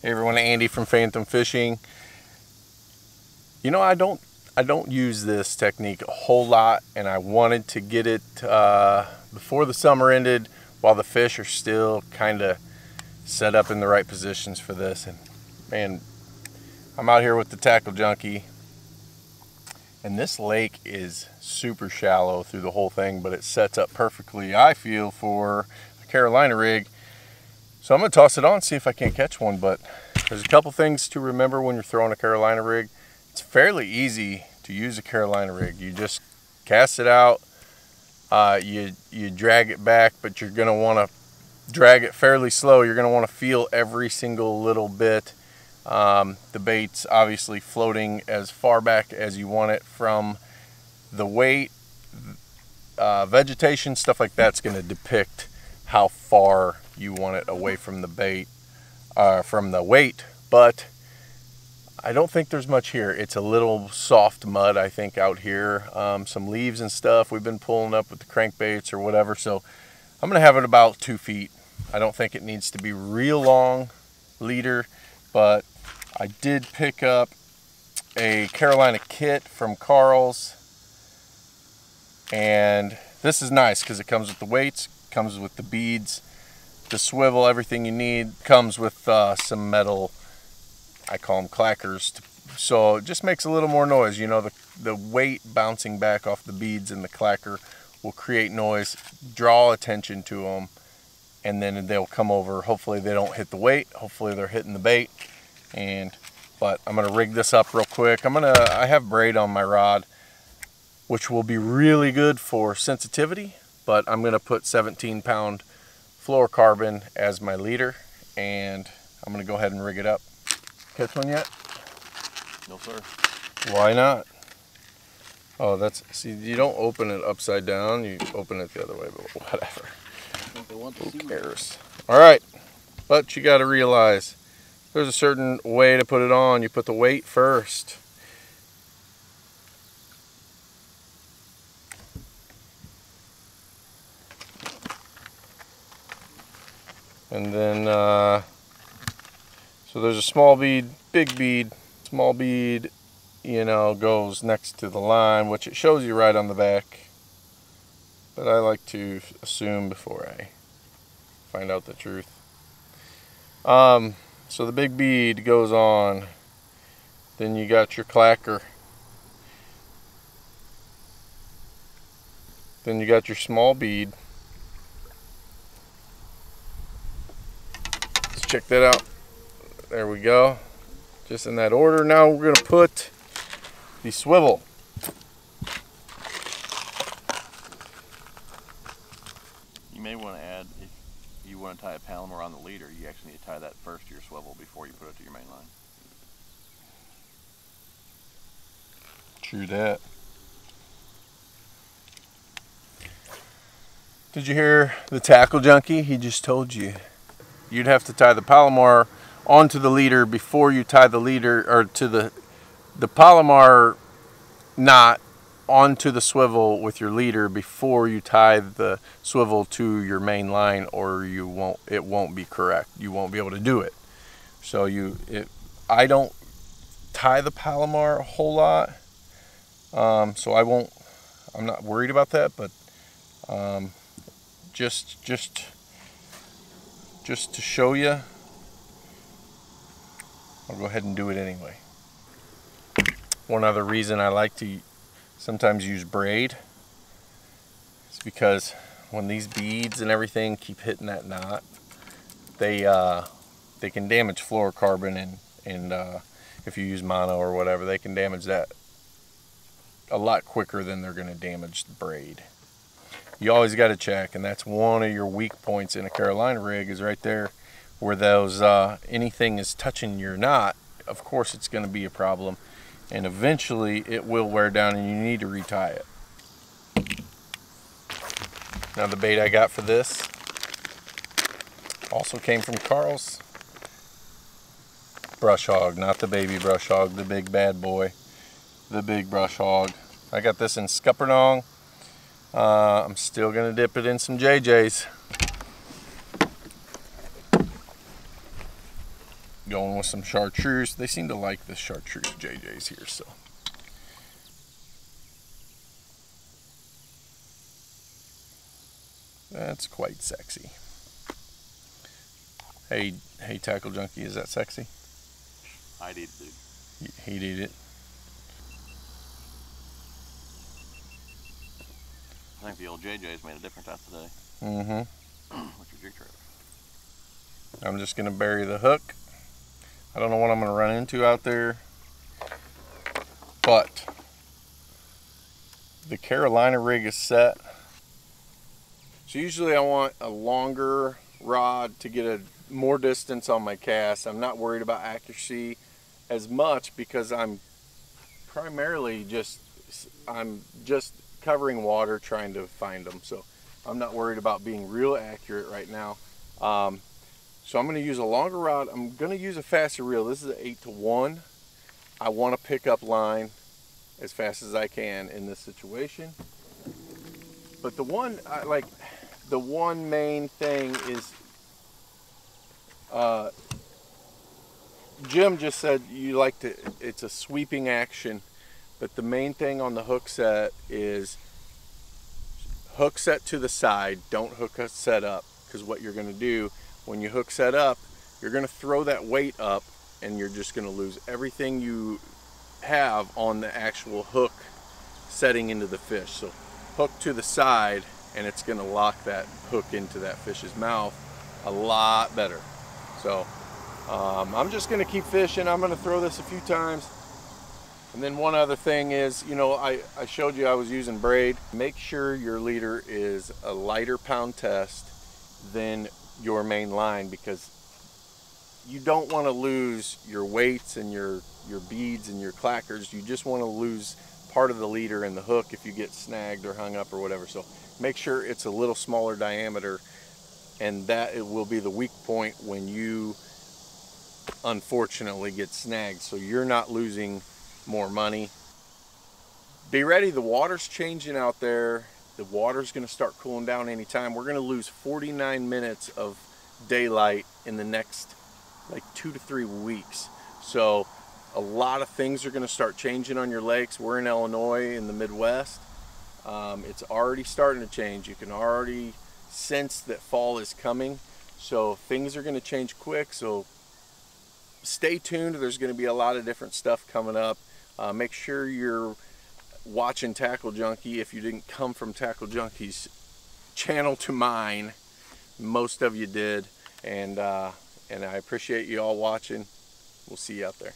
Hey everyone, Andy from Phantom Fishing. You know, I don't use this technique a whole lot, and I wanted to get it before the summer ended, while the fish are still kind of set up in the right positions for this. And man, I'm out here with the Tackle Junkie, and this lake is super shallow through the whole thing, but it sets up perfectly, I feel, for a Carolina rig. So I'm gonna toss it on, see if I can't catch one. But there's a couple things to remember when you're throwing a Carolina rig. It's fairly easy to use a Carolina rig. You just cast it out, you drag it back, but you're gonna wanna drag it fairly slow. You're gonna wanna feel every single little bit. The bait's obviously floating as far back as you want it from the weight. Vegetation, stuff like that's gonna depict how far you want it away from the bait, from the weight. But I don't think there's much here. It's a little soft mud, I think, out here. Some leaves and stuff we've been pulling up with the crankbaits or whatever. So I'm gonna have it about 2 feet. I don't think it needs to be real long leader, but I did pick up a Carolina kit from Karls, and this is nice because it comes with the weights, comes with the beads, the swivel, everything you need. Comes with some metal, I call them clackers, so it just makes a little more noise. You know, the weight bouncing back off the beads and the clacker will create noise, draw attention to them, and then they'll come over. Hopefully they don't hit the weight, hopefully they're hitting the bait. But I'm gonna rig this up real quick. I have braid on my rod, which will be really good for sensitivity, but I'm gonna put 17-pound fluorocarbon as my leader, and I'm gonna go ahead and rig it up. Catch one yet? No, sir. Why not? Oh, see, you don't open it upside down, you open it the other way, but whatever. Who cares? All right, but you gotta realize there's a certain way to put it on. You put the weight first. And then, so there's a small bead, big bead. Small bead, you know, goes next to the line, which it shows you right on the back. But I like to assume before I find out the truth. So the big bead goes on. Then you got your clacker. Then you got your small bead. Let's check that out. There we go. Just in that order. Now we're gonna put the swivel. You may want to add, if you want to tie a Palomar on the leader, you actually need to tie that first to your swivel before you put it to your main line. True that. Did you hear the Tackle Junkie? He just told you you'd have to tie the Palomar onto the leader before you tie the leader, or to the Palomar knot onto the swivel with your leader before you tie the swivel to your main line, or it won't be correct. You won't be able to do it. So I don't tie the Palomar a whole lot, so I'm not worried about that, but just to show you, I'll go ahead and do it anyway. One other reason I like to sometimes use braid is because when these beads and everything keep hitting that knot, they can damage fluorocarbon, and if you use mono or whatever, they can damage that a lot quicker than they're going to damage the braid. You always got to check, and that's one of your weak points in a Carolina rig, is right there where those anything is touching your knot. Of course it's going to be a problem, and eventually it will wear down and you need to retie it. Now the bait I got for this also came from Karls. Brush hog, not the baby brush hog, the big bad boy, the big brush hog. I got this in Scuppernong. I'm still gonna dip it in some JJ's. Going with some chartreuse. They seem to like the chartreuse JJs here, so. That's quite sexy. Hey, Tackle Junkie, is that sexy? I'd eat it, dude. He'd eat it. I think the old JJ's made a difference out today. Mm-hmm. What's your jig trailer? I'm just gonna bury the hook. I don't know what I'm gonna run into out there, but the Carolina rig is set. So usually I want a longer rod to get more distance on my cast. I'm not worried about accuracy as much because I'm primarily just covering water trying to find them. So I'm not worried about being real accurate right now. So I'm going to use a longer rod. I'm going to use a faster reel. This is an 8-to-1. I want to pick up line as fast as I can in this situation. But the one main thing is, Jim just said you like to, it's a sweeping action, but the main thing on the hook set is hook set to the side, don't hook set up, because what you're going to do when you hook set up, you're going to throw that weight up and you're just going to lose everything you have on the actual hook setting into the fish. So hook to the side and it's going to lock that hook into that fish's mouth a lot better. So I'm just going to keep fishing. I'm going to throw this a few times. And then one other thing is, you know, I showed you I was using braid. Make sure your leader is a lighter pound test than your main line, because you don't want to lose your weights and your beads and your clackers. You just want to lose part of the leader and the hook if you get snagged or hung up or whatever. So make sure it's a little smaller diameter, and that it will be the weak point when you unfortunately get snagged, so you're not losing more money. Be ready, the water's changing out there. The water's going to start cooling down anytime. We're going to lose 49 minutes of daylight in the next like 2 to 3 weeks. So a lot of things are going to start changing on your lakes. We're in Illinois in the Midwest. It's already starting to change. You can already sense that fall is coming. So things are going to change quick. So stay tuned. There's going to be a lot of different stuff coming up. Make sure you're watching Tackle Junkie. If you didn't come from Tackle Junkie's channel to mine, most of you did, and I appreciate you all watching. We'll see you out there.